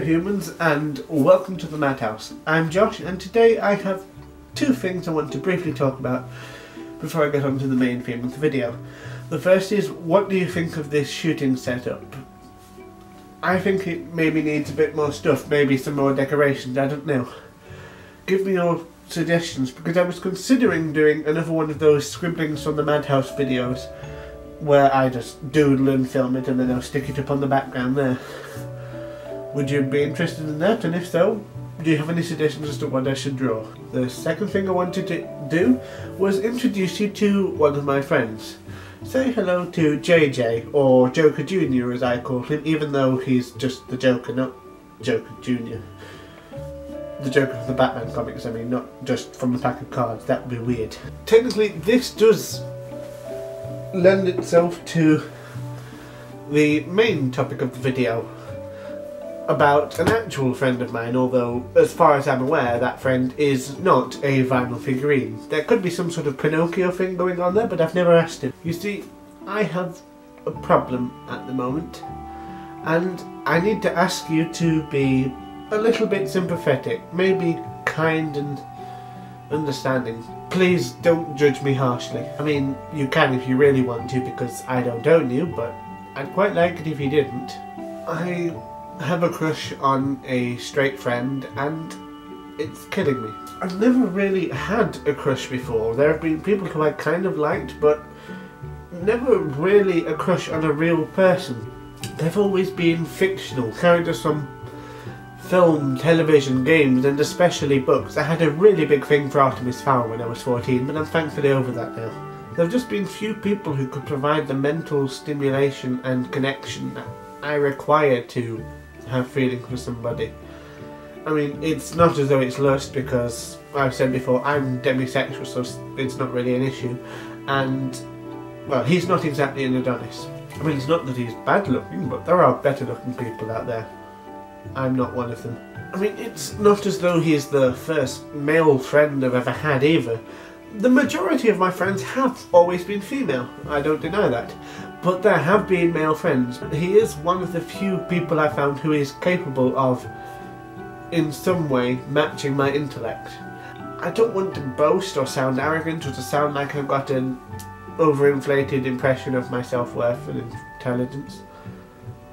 humans, and welcome to the Madhouse. I'm Josh, and today I have two things I want to briefly talk about before I get on to the main theme of the video. The first is, what do you think of this shooting setup? I think it maybe needs a bit more stuff, maybe some more decorations, I don't know. Give me your suggestions, because I was considering doing another one of those scribblings from the Madhouse videos where I just doodle and film it and then I'll stick it up on the background there. Would you be interested in that? And if so, do you have any suggestions as to what I should draw? The second thing I wanted to do was introduce you to one of my friends. Say hello to JJ, or Joker Jr. as I call him, even though he's just the Joker, not Joker Jr. The Joker of the Batman comics, I mean, not just from the pack of cards, that would be weird. Technically, this does lend itself to the main topic of the video, about an actual friend of mine, although as far as I'm aware that friend is not a vinyl figurine. There could be some sort of Pinocchio thing going on there, but I've never asked him. You see, I have a problem at the moment, and I need to ask you to be a little bit sympathetic, maybe kind and understanding. Please don't judge me harshly. I mean, you can if you really want to, because I don't own you, but I'd quite like it if you didn't. I have a crush on a straight friend, and it's killing me. I've never really had a crush before. There have been people who I kind of liked, but never really a crush on a real person. They've always been fictional, characters from film, television, games, and especially books. I had a really big thing for Artemis Fowl when I was 14, but I'm thankfully over that now. There have just been few people who could provide the mental stimulation and connection that I require to have feeling for somebody. I mean, it's not as though it's lust, because I've said before, I'm demisexual, so it's not really an issue. And, well, he's not exactly an Adonis. I mean, it's not that he's bad looking, but there are better looking people out there. I'm not one of them. I mean, it's not as though he's the first male friend I've ever had either. The majority of my friends have always been female, I don't deny that. But there have been male friends. He is one of the few people I found who is capable of, in some way, matching my intellect. I don't want to boast or sound arrogant or to sound like I've got an overinflated impression of my self-worth and intelligence,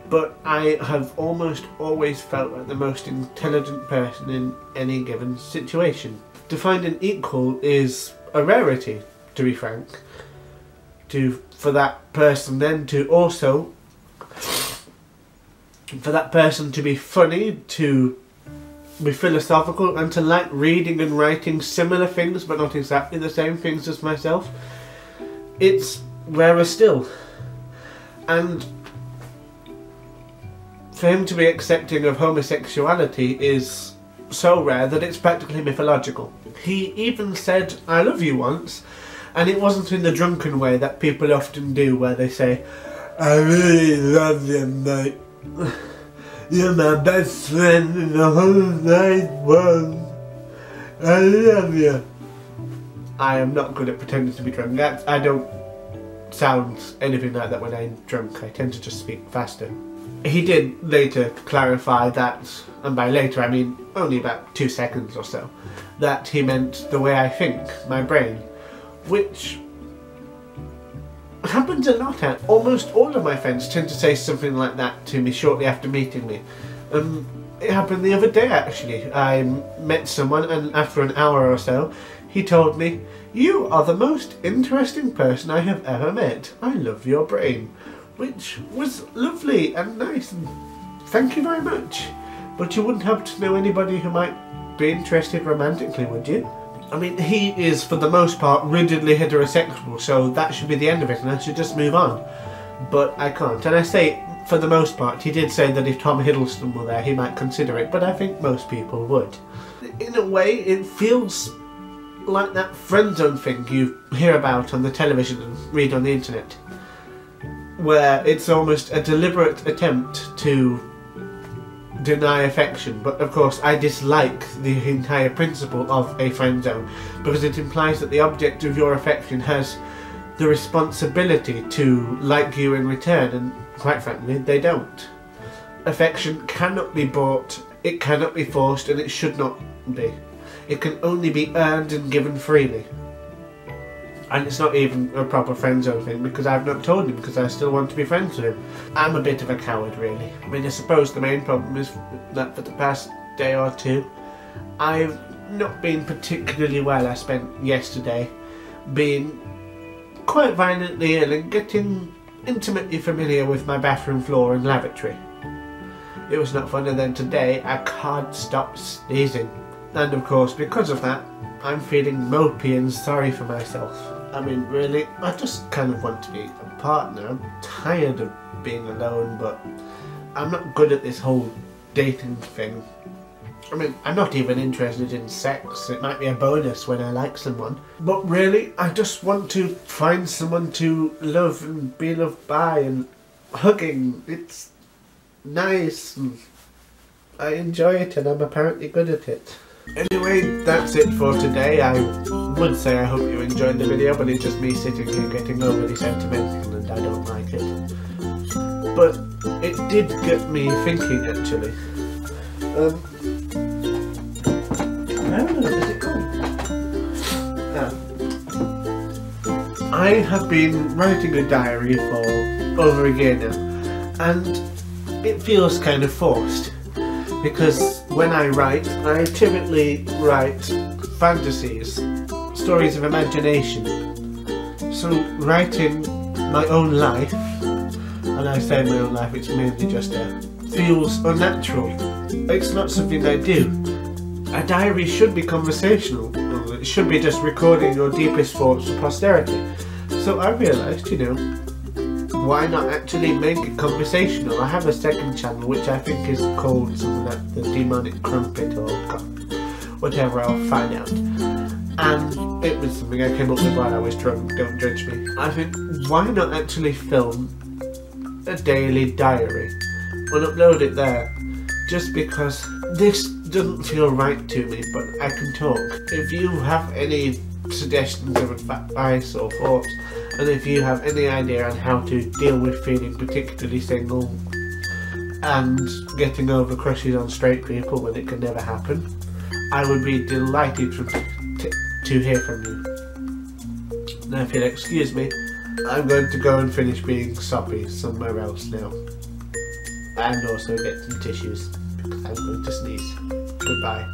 but I have almost always felt like the most intelligent person in any given situation. To find an equal is a rarity, to be frank. For that person then to also, for that person to be funny, to be philosophical, and to like reading and writing similar things but not exactly the same things as myself, it's rarer still. And for him to be accepting of homosexuality is so rare that it's practically mythological. He even said "I love you" once, and it wasn't in the drunken way that people often do, where they say, "I really love you, mate. You're my best friend in the whole wide world. I love you." I am not good at pretending to be drunk. I don't sound anything like that when I'm drunk. I tend to just speak faster. He did later clarify that, and by later I mean only about 2 seconds or so, that he meant the way I think, my brain, which happens a lot. Almost all of my friends tend to say something like that to me shortly after meeting me. It happened the other day actually. I met someone, and after an hour or so he told me, "You are the most interesting person I have ever met. I love your brain." Which was lovely and nice, and thank you very much. But you wouldn't happen to know anybody who might be interested romantically, would you? I mean, he is for the most part rigidly heterosexual, so that should be the end of it and I should just move on. But I can't, and I say for the most part. He did say that if Tom Hiddleston were there he might consider it, but I think most people would. In a way it feels like that friend zone thing you hear about on the television and read on the internet, where it's almost a deliberate attempt to deny affection. But of course I dislike the entire principle of a friend zone, because it implies that the object of your affection has the responsibility to like you in return, and quite frankly they don't. Affection cannot be bought, it cannot be forced, and it should not be. It can only be earned and given freely. And it's not even a proper friend zone thing, because I've not told him, because I still want to be friends with him. I'm a bit of a coward, really. I mean, I suppose the main problem is that for the past day or two, I've not been particularly well. I spent yesterday being quite violently ill and getting intimately familiar with my bathroom floor and lavatory. It was not fun, and then today I can't stop sneezing. And of course, because of that, I'm feeling mopey and sorry for myself. I mean, really, I just kind of want to be a partner. I'm tired of being alone, but I'm not good at this whole dating thing. I mean, I'm not even interested in sex. It might be a bonus when I like someone. But really, I just want to find someone to love and be loved by, and hugging. It's nice, and I enjoy it, and I'm apparently good at it. Anyway, that's it for today. I would say I hope you enjoyed the video, but it's just me sitting here getting overly sentimental, and I don't like it. But it did get me thinking, actually. I don't know, does it go? I have been writing a diary for over a year now, and it feels kind of forced. Because when I write, I typically write fantasies, stories of imagination. So writing my own life, and I say my own life, it's mainly just feels unnatural. It's not something I do. A diary should be conversational. It should be just recording your deepest thoughts for posterity. So I realised, you know, why not actually make it conversational? I have a second channel which I think is called something like the Demonic Crumpet, or whatever, I'll find out. And it was something I came up with while I was drunk, don't judge me. I think, why not actually film a daily diary and upload it there? Just because this doesn't feel right to me, but I can talk. If you have any suggestions of advice or thoughts, and if you have any idea on how to deal with feeling particularly single and getting over crushes on straight people when it can never happen, I would be delighted to hear from you. Now, if you'll excuse me, I'm going to go and finish being soppy somewhere else now, and also get some tissues because I'm going to sneeze. Goodbye.